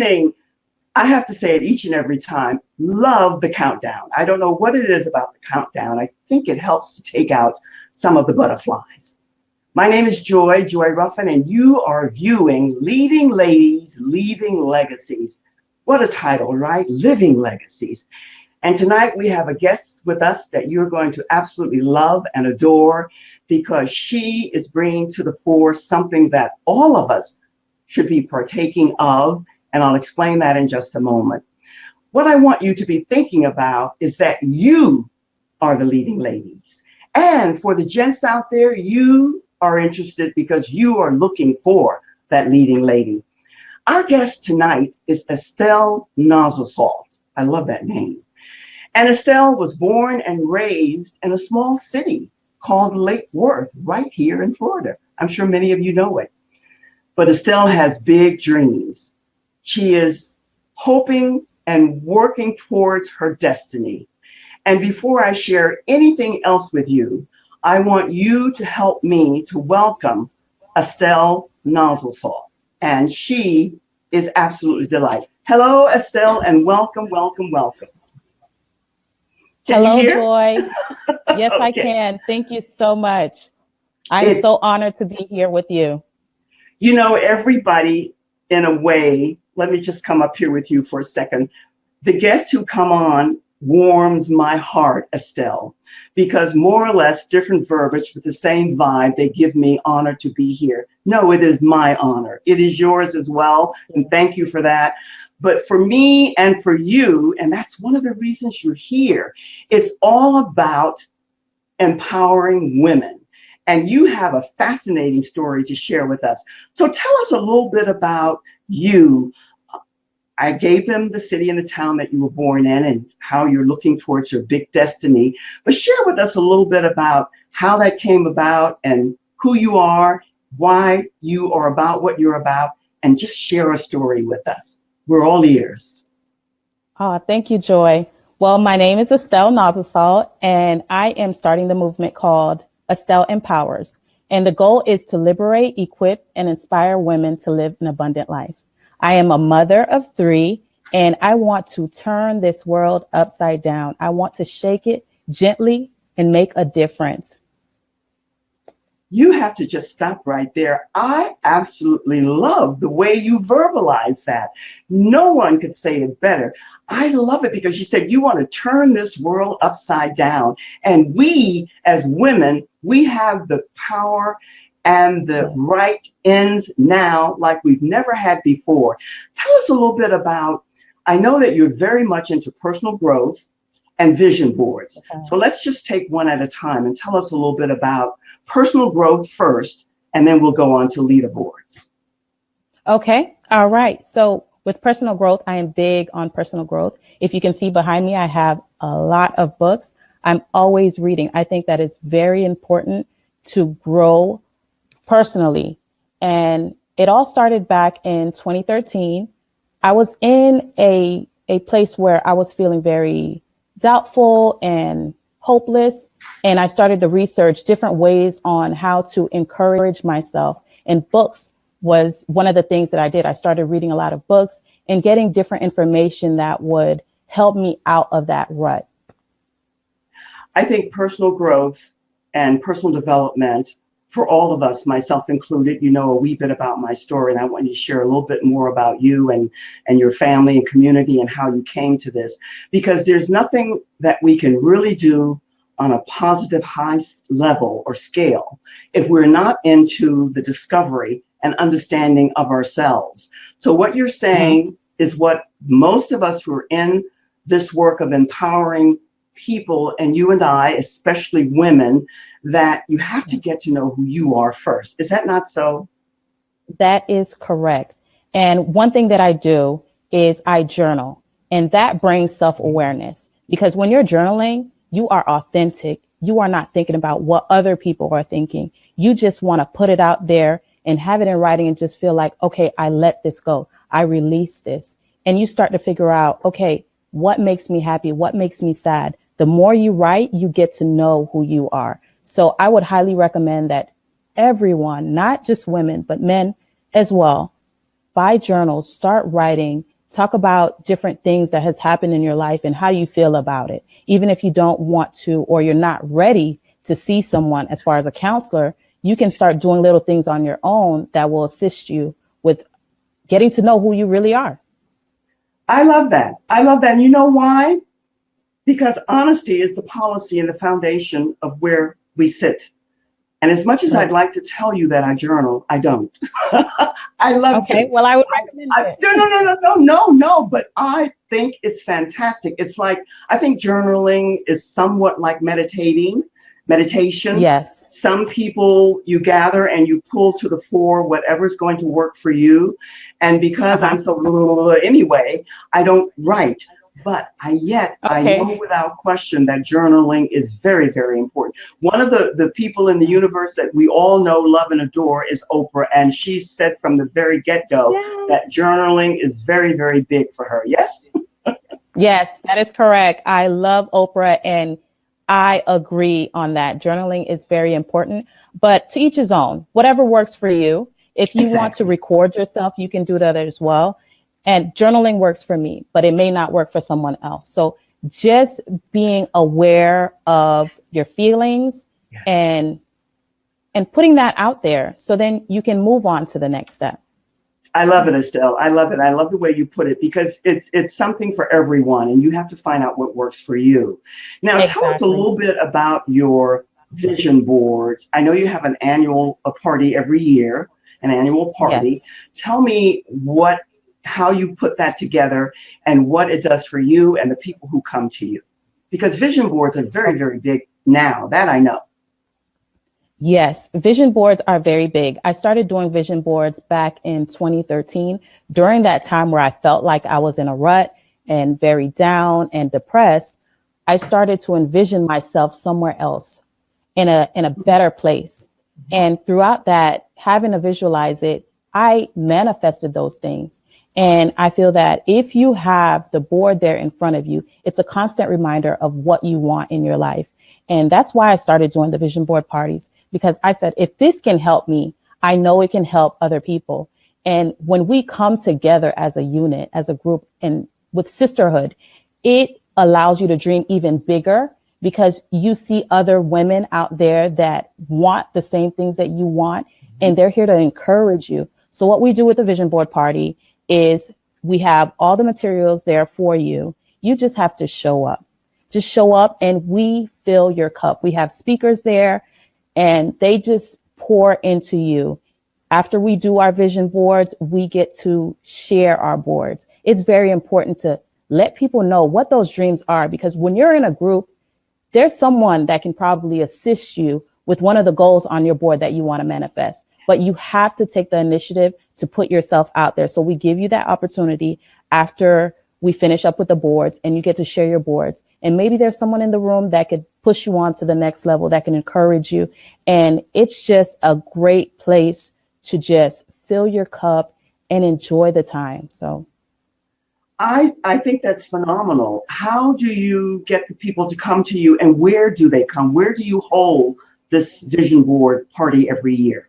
evening. I have to say it each and every time. Love the countdown. I don't know what it is about the countdown. I think it helps to take out some of the butterflies. My name is Joy Ruffen, and you are viewing Leading Ladies, Leaving Legacies. What a title, right? Living Legacies. And tonight we have a guest with us that you're going to absolutely love and adore, because she is bringing to the fore something that all of us should be partaking of, and I'll explain that in just a moment. What I want you to be thinking about is that you are the leading ladies. And for the gents out there, you are interested because you are looking for that leading lady. Our guest tonight is Estelle Nozisolt. I love that name. And Estelle was born and raised in a small city called Lake Worth, right here in Florida. I'm sure many of you know it. But Estelle has big dreams. She is hoping and working towards her destiny. And before I share anything else with you, I want you to help me to welcome Estelle Nozisolt. And she is absolutely delighted. Hello, Estelle, and welcome, welcome, welcome. Hello, Joy. Yes, Okay. I can. Thank you so much. I'm so honored to be here with you. You know, everybody, in a way, let me just come up here with you for a second. The guests who come on warms my heart, Estelle, because more or less different verbiage with the same vibe, they give me honor to be here. No, it is my honor. It is yours as well, and thank you for that. But for me and for you, and that's one of the reasons you're here, it's all about empowering women. And you have a fascinating story to share with us. So tell us a little bit about you. I gave them the city and the town that you were born in and how you're looking towards your big destiny. But share with us a little bit about how that came about and who you are, why you are about what you're about, and just share a story with us. We're all ears. Oh, thank you, Joy. Well, my name is Estelle Nozisolt, and I am starting the movement called Estelle Empowers. And the goal is to liberate, equip, and inspire women to live an abundant life. I am a mother of 3, and I want to turn this world upside down. I want to shake it gently and make a difference. You have to just stop right there. I absolutely love the way you verbalize that. No one could say it better. I love it because you said you want to turn this world upside down. And we, as women, we have the power and the right ends now like we've never had before. Tell us a little bit about, I know that you're very much into personal growth and vision boards. Okay. So let's just take one at a time and tell us a little bit about personal growth first, and then we'll go on to leaderboards. Okay. All right. So with personal growth, I am big on personal growth. If you can see behind me, I have a lot of books. I'm always reading. I think that it's very important to grow personally. And it all started back in 2013. I was in a place where I was feeling very doubtful and hopeless. And I started to research different ways on how to encourage myself. And books was one of the things that I did. I started reading a lot of books and getting different information that would help me out of that rut. I think personal growth and personal development for all of us, myself included, you know a wee bit about my story, and I want you to share a little bit more about you and your family and community and how you came to this, because there's nothing that we can really do on a positive high level or scale if we're not into the discovery and understanding of ourselves. So what you're saying is what most of us who are in this work of empowering people, and you and I, especially women, that you have to get to know who you are first. Is that not so? That is correct. And one thing that I do is I journal, and that brings self-awareness, because when you're journaling, you are authentic. You are not thinking about what other people are thinking. You just want to put it out there and have it in writing and just feel like, okay, I let this go. I release this. And you start to figure out, okay, what makes me happy? What makes me sad? The more you write, you get to know who you are. So I would highly recommend that everyone, not just women, but men as well, buy journals, start writing, talk about different things that has happened in your life and how you feel about it. Even if you don't want to, or you're not ready to see someone as far as a counselor, you can start doing little things on your own that will assist you with getting to know who you really are. I love that. I love that. And you know why? Because honesty is the policy and the foundation of where we sit. And as much as I'd like to tell you that I journal, I don't. I love to. Okay, well, I would recommend it. No. But I think it's fantastic. It's like, I think journaling is somewhat like meditation. Yes. Some people you gather and you pull to the fore whatever's going to work for you. And because I'm so anyway, I don't write. But I know without question that journaling is very, very important. One of the people in the universe that we all know, love, and adore is Oprah. And she said from the very get-go that journaling is very, very big for her. Yes? Yes, that is correct. I love Oprah, and I agree on that. Journaling is very important, but to each his own. Whatever works for you. If you want to record yourself, you can do that as well. And journaling works for me, but it may not work for someone else. So just being aware of your feelings and putting that out there, so then you can move on to the next step. I love it, Estelle. I love it. I love the way you put it, because it's something for everyone, and you have to find out what works for you. Now, tell us a little bit about your vision boards. I know you have an annual party every year, an annual party. Yes. Tell me how you put that together and what it does for you and the people who come to you. Because vision boards are very, very big now, that I know. Yes, vision boards are very big. I started doing vision boards back in 2013, during that time where I felt like I was in a rut and very down and depressed. I started to envision myself somewhere else, in a better place. And throughout that, having to visualize it, I manifested those things. And I feel that if you have the board there in front of you, it's a constant reminder of what you want in your life. And that's why I started doing the vision board parties, because I said, if this can help me, I know it can help other people. And when we come together as a unit, as a group, and with sisterhood, it allows you to dream even bigger, because you see other women out there that want the same things that you want, and they're here to encourage you. So what we do with the vision board party is we have all the materials there for you. You just have to show up. Just show up and we fill your cup. We have speakers there and they just pour into you. After we do our vision boards, we get to share our boards. It's very important to let people know what those dreams are, because when you're in a group, there's someone that can probably assist you with one of the goals on your board that you want to manifest. But you have to take the initiative to put yourself out there. So we give you that opportunity after we finish up with the boards, and you get to share your boards. And maybe there's someone in the room that could push you on to the next level, that can encourage you. And it's just a great place to just fill your cup and enjoy the time. So I think that's phenomenal. How do you get the people to come to you, and where do they come? Where do you hold this vision board party every year?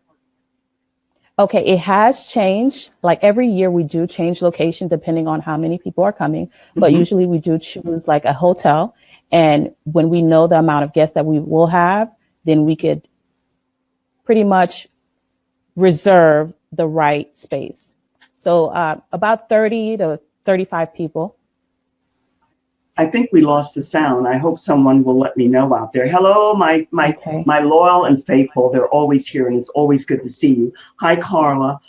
Okay, it has changed. Like every year we do change location depending on how many people are coming, but usually we do choose like a hotel. And when we know the amount of guests that we will have, then we could pretty much reserve the right space. So about 30 to 35 people. I think we lost the sound. I hope someone will let me know out there. Hello, my loyal and faithful. They're always here, and it's always good to see you. Hi, Carla,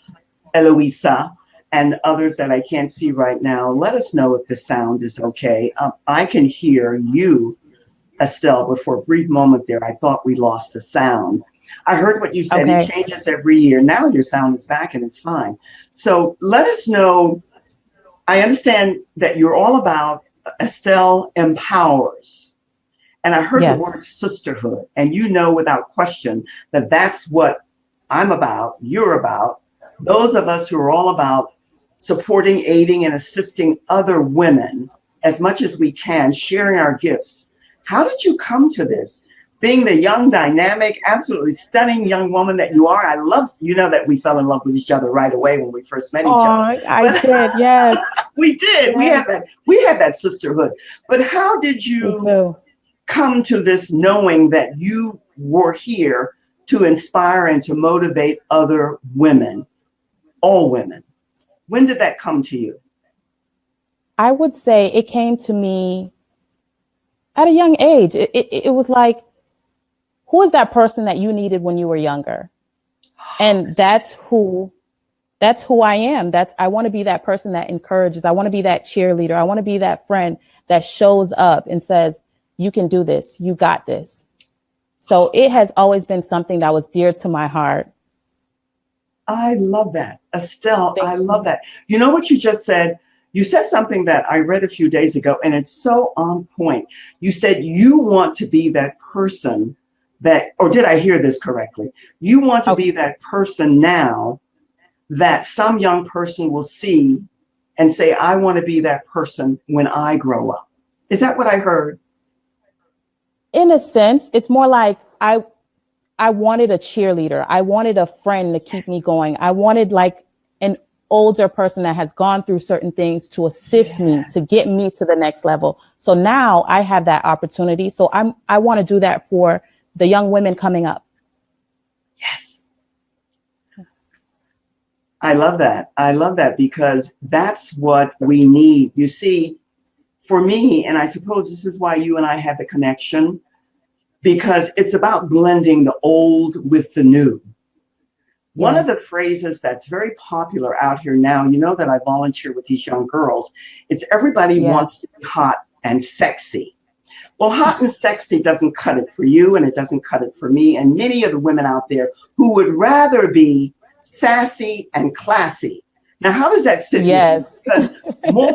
Eloisa, and others that I can't see right now. Let us know if the sound is okay. I can hear you, Estelle, but for a brief moment there, I thought we lost the sound. I heard what you said. It changes every year. Now your sound is back and it's fine. So let us know. I understand that you're all about Estelle Empowers. And I heard the word sisterhood, and you know without question that that's what I'm about, you're about. Those of us who are all about supporting, aiding, and assisting other women as much as we can, sharing our gifts. How did you come to this? being the young, dynamic, absolutely stunning young woman that you are. I love, you know, that we fell in love with each other right away when we first met each other. Oh, I But did. Yes. we did. Yes. We had that sisterhood. But how did Me you too. come to this knowing that you were here to inspire and to motivate other women, all women? When did that come to you? I would say it came to me at a young age. It was like, who is that person that you needed when you were younger? And that's who I am. I want to be that person that encourages. I want to be that cheerleader. I want to be that friend that shows up and says, you can do this. You got this. So it has always been something that was dear to my heart. I love that. Estelle, Thank I you. love that. You know what you just said? You said something that I read a few days ago, and it's so on point. You said you want to be that person that, or did I hear this correctly? You want to be that person now that some young person will see and say, I want to be that person when I grow up. Is that what I heard? In a sense, it's more like I wanted a cheerleader. I wanted a friend to keep me going. I wanted like an older person that has gone through certain things to assist me, to get me to the next level. So now I have that opportunity. So I want to do that for the young women coming up. Yes. I love that. I love that because that's what we need. You see, for me, and I suppose this is why you and I have the connection, because it's about blending the old with the new. One of the phrases that's very popular out here now, you know that I volunteer with these young girls, it's everybody wants to be hot and sexy. Well, hot and sexy doesn't cut it for you, and it doesn't cut it for me, and many of the women out there who would rather be sassy and classy. Now, how does that sit with you? Because more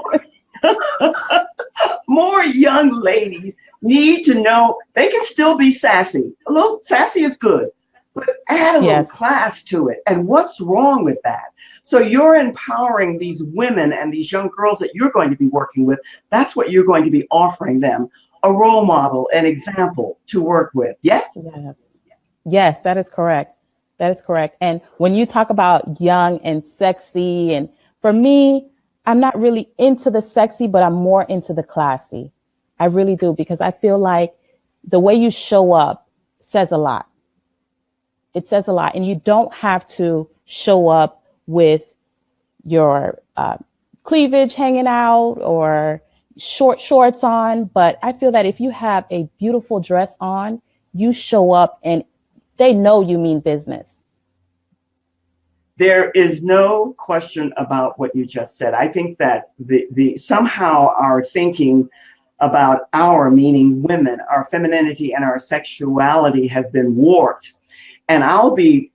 more young ladies need to know they can still be sassy. A little sassy is good, but add a little class to it. And what's wrong with that? So you're empowering these women and these young girls that you're going to be working with. That's what you're going to be offering them, a role model, an example to work with. Yes? Yes, that is correct. That is correct. And when you talk about young and sexy, and for me, I'm not really into the sexy, but I'm more into the classy. I really do, because I feel like the way you show up says a lot. It says a lot. And you don't have to show up with your cleavage hanging out or short shorts on. But I feel that if you have a beautiful dress on, you show up and they know you mean business. There is no question about what you just said. I think that the somehow our thinking about our, meaning women, our femininity and our sexuality has been warped. And I'll be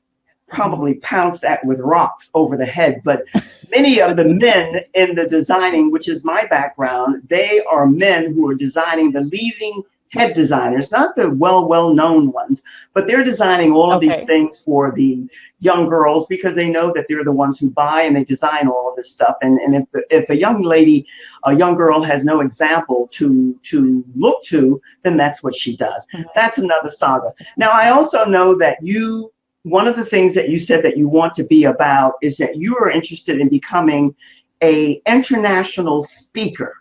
probably pounced at with rocks over the head, but many of the men in the designing, which is my background, they are men who are designing, the leading head designers, not the well-known ones, but they're designing all of these things for the young girls because they know that they're the ones who buy and they design all of this stuff. And if a young lady, a young girl has no example to look to, then that's what she does. That's another saga. Now, I also know that one of the things that you said that you want to be about is that you are interested in becoming an international speaker.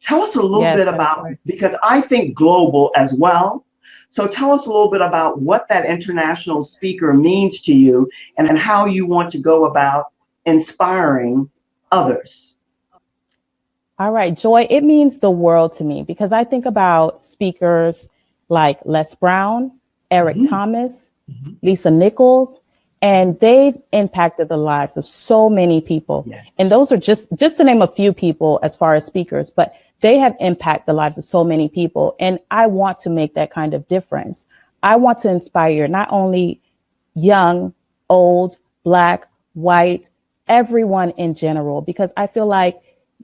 Tell us a little bit about, because I think global as well. So tell us a little bit about what that international speaker means to you and how you want to go about inspiring others. All right, Joy, it means the world to me because I think about speakers like Les Brown, Eric Thomas, Lisa Nichols, and they've impacted the lives of so many people. And those are just to name a few people as far as speakers, but they have impacted the lives of so many people. And I want to make that kind of difference. I want to inspire not only young, old, Black, white, everyone in general, because I feel like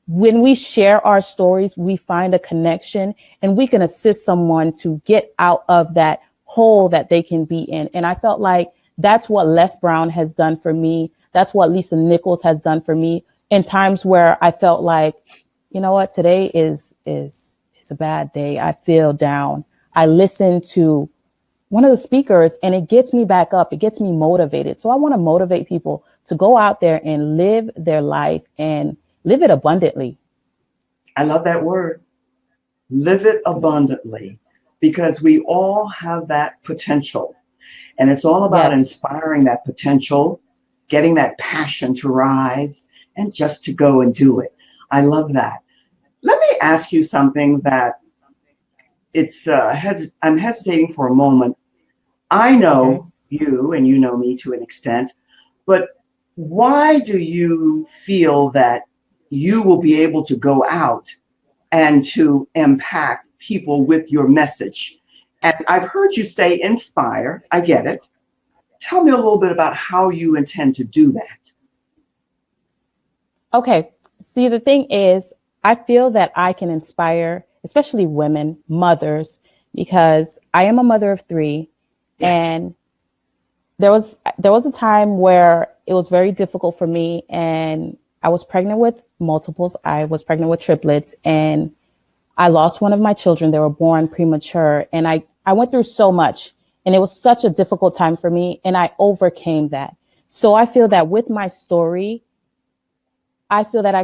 when we share our stories, we find a connection and we can assist someone to get out of that hole that they can be in. And I felt like that's what Les Brown has done for me. That's what Lisa Nichols has done for me in times where I felt like, you know what, today is a bad day. I feel down. I listen to one of the speakers, and it gets me back up. It gets me motivated. So I want to motivate people to go out there and live their life and live it abundantly. I love that word. Live it abundantly, because we all have that potential. And it's all about Yes. inspiring that potential, getting that passion to rise, and just to go and do it. I love that. Let me ask you something that I'm hesitating for a moment. I Okay. know you and you know me to an extent, but why do you feel that you will be able to go out and to impact people with your message? And I've heard you say inspire. I get it. Tell me a little bit about how you intend to do that. Okay. See, the thing is, I feel that I can inspire, especially women, mothers, because I am a mother of three. Yes. And there was a time where it was very difficult for me, and I was pregnant with multiples. I was pregnant with triplets, and I lost one of my children. They were born premature, and I went through so much, and it was such a difficult time for me, and I overcame that. So I feel that with my story, I feel that I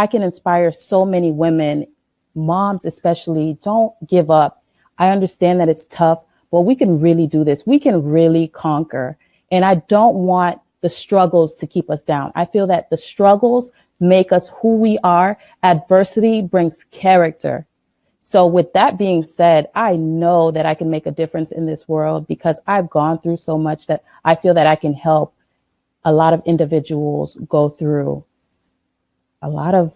can inspire so many women, moms especially. Don't give up. I understand that it's tough, but we can really do this. We can really conquer. And I don't want the struggles to keep us down. I feel that the struggles make us who we are. Adversity brings character. So with that being said, I know that I can make a difference in this world because I've gone through so much that I feel that I can help a lot of individuals go through a lot of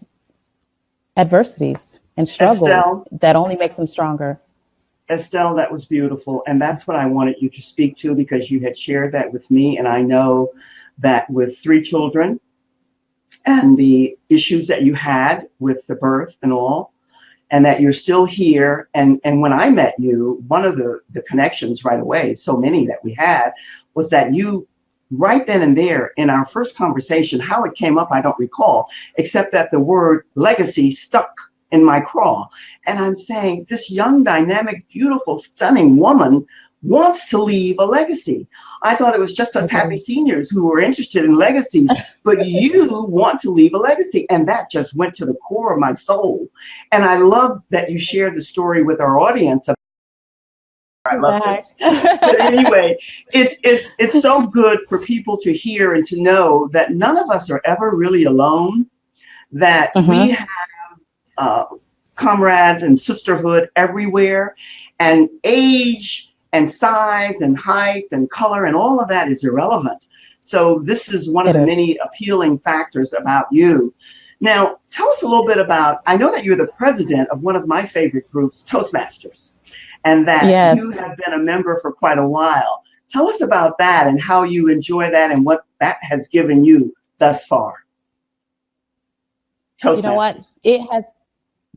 adversities and struggles Estelle, that only makes them stronger. Estelle, that was beautiful. And that's what I wanted you to speak to, because you had shared that with me. And I know that with 3 children and the issues that you had with the birth and all, and that you're still here. And when I met you, one of the connections right away, so many that we had, was that you, right then and there in our first conversation, how it came up, I don't recall, except that the word legacy stuck in my craw. And I'm saying, this young, dynamic, beautiful, stunning woman wants to leave a legacy. I thought it was just us happy Okay. seniors who were interested in legacies, but you want to leave a legacy. And that just went to the core of my soul. And I love that you shared the story with our audience. I love Back. this. But anyway, it's so good for people to hear and to know that none of us are ever really alone, that we Hmm. have uh, comrades and sisterhood everywhere, and age and size and height and color and all of that is irrelevant. So this is one of It the is. many appealing factors about you. Now, tell us a little bit about, I know that you're the president of one of my favorite groups, Toastmasters, and that Yes. you have been a member for quite a while. Tell us about that and how you enjoy that and what that has given you thus far. You know what? Toastmasters. It has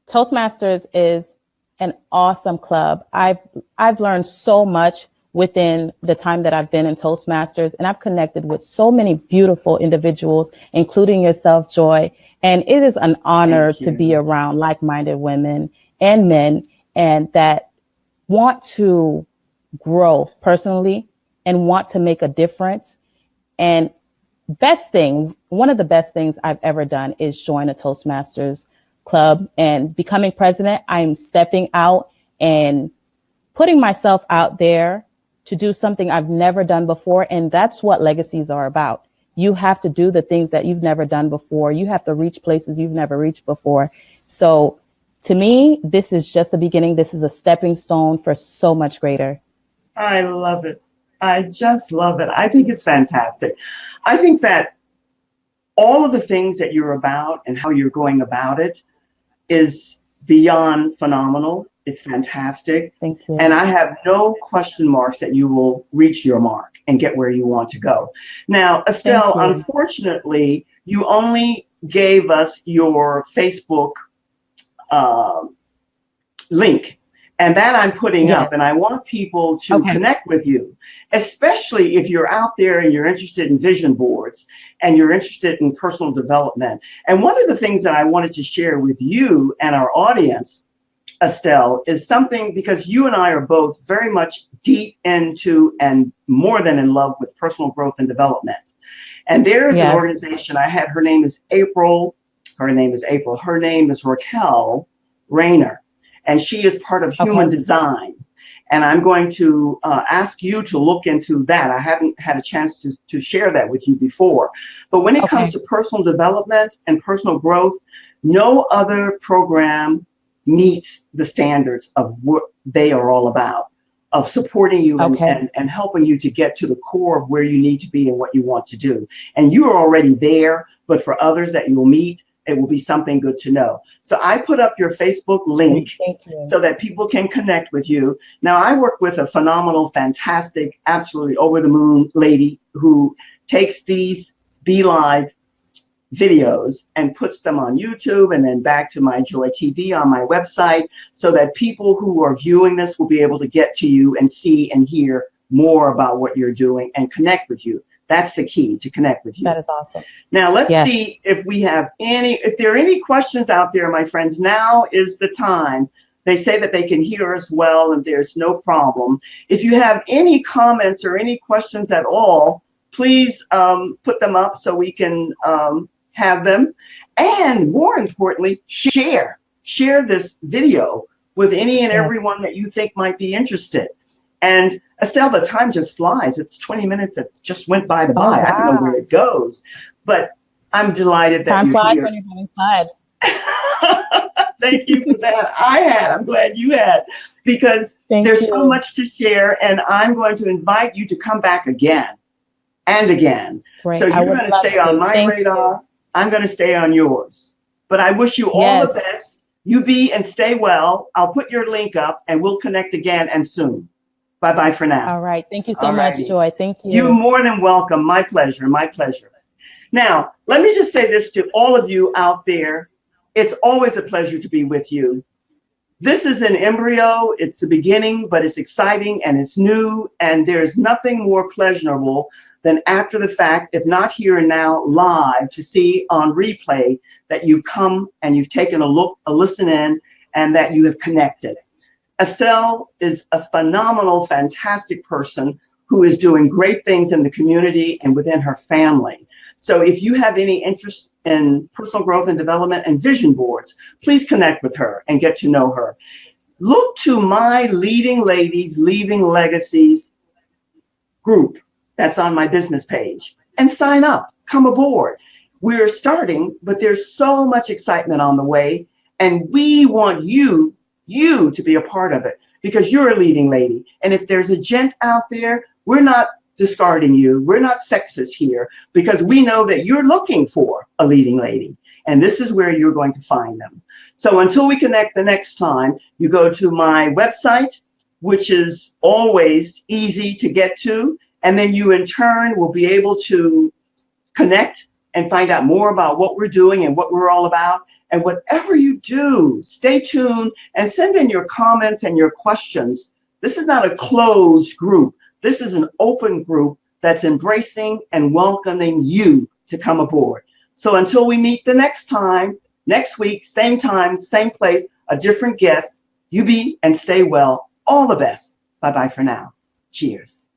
Toastmasters is an awesome club. I've learned so much within the time that I've been in Toastmasters, and I've connected with so many beautiful individuals, including yourself, Joy. And it is an honor Thank to be you. around like-minded women and men, and that want to grow personally and want to make a difference. And one of the best things I've ever done is join a Toastmasters club and becoming president. I'm stepping out and putting myself out there to do something I've never done before. And that's what legacies are about. You have to do the things that you've never done before. You have to reach places you've never reached before. So to me, this is just the beginning. This is a stepping stone for so much greater. I love it. I just love it. I think it's fantastic. I think that all of the things that you're about and how you're going about it is beyond phenomenal. It's fantastic. Thank And you. I have no question marks that you will reach your mark and get where you want to go. Now, Thank Estelle, you. unfortunately, you only gave us your Facebook uh, link. And that I'm putting Yes. up, and I want people to Okay. connect with you, especially if you're out there and you're interested in vision boards and you're interested in personal development. And one of the things that I wanted to share with you and our audience Estelle, is something, because you and I are both very much deep into and more than in love with personal growth and development. And there is an Yes. organization I had, her name is April, her name is Raquel Rayner, and she is part of Human Design. And I'm going to ask you to look into that. I haven't had a chance to share that with you before. But when it comes to personal development and personal growth, no other program meets the standards of what they are all about, of supporting you and helping you to get to the core of where you need to be and what you want to do. And you are already there, but for others that you'll meet, it will be something good to know. So I put up your Facebook link so that people can connect with you. Now, I work with a phenomenal, fantastic, absolutely over the moon lady who takes these Be Live videos and puts them on YouTube and then back to my Joy TV on my website, so that people who are viewing this will be able to get to you and see and hear more about what you're doing and connect with you. That's the key, to connect with you. That is awesome. Now let's see if we have if there are any questions out there, my friends. Now is the time. They say that they can hear us well and there's no problem. If you have any comments or any questions at all, please put them up so we can have them. And more importantly, share this video with any and everyone that you think might be interested. And Estelle, the time just flies. It's 20 minutes that just went by the by. I don't know where it goes, but I'm delighted that you're here. Time flies when you're having fun. Thank you for that. I'm glad you had, because there's so much to share, and I'm going to invite you to come back again and again. Great. So you're going to stay on my radar. I'm going to stay on yours. But I wish you all the best. You be and stay well. I'll put your link up and we'll connect again and soon. Bye-bye for now. All right. Thank you so much, Joy. Thank you. You're more than welcome. My pleasure. My pleasure. Now, let me just say this to all of you out there. It's always a pleasure to be with you. This is an embryo. It's the beginning, but it's exciting and it's new. And there's nothing more pleasurable than after the fact, if not here and now, live, to see on replay that you've come and you've taken a look, a listen in, and that you have connected. Estelle is a phenomenal, fantastic person who is doing great things in the community and within her family. So if you have any interest in personal growth and development and vision boards, please connect with her and get to know her. Look to my Leading Ladies, Leaving Legacies group that's on my business page and sign up, come aboard. We're starting, but there's so much excitement on the way, and we want you to be a part of it, because you're a leading lady. And if there's a gent out there, we're not discarding you. We're not sexist here, because we know that you're looking for a leading lady, and this is where you're going to find them. So until we connect the next time, you go to my website, which is always easy to get to, and then you in turn will be able to connect and find out more about what we're doing and what we're all about. And whatever you do, stay tuned and send in your comments and your questions. This is not a closed group. This is an open group that's embracing and welcoming you to come aboard. So until we meet the next time, next week, same time, same place, a different guest, you be and stay well. All the best. Bye-bye for now. Cheers.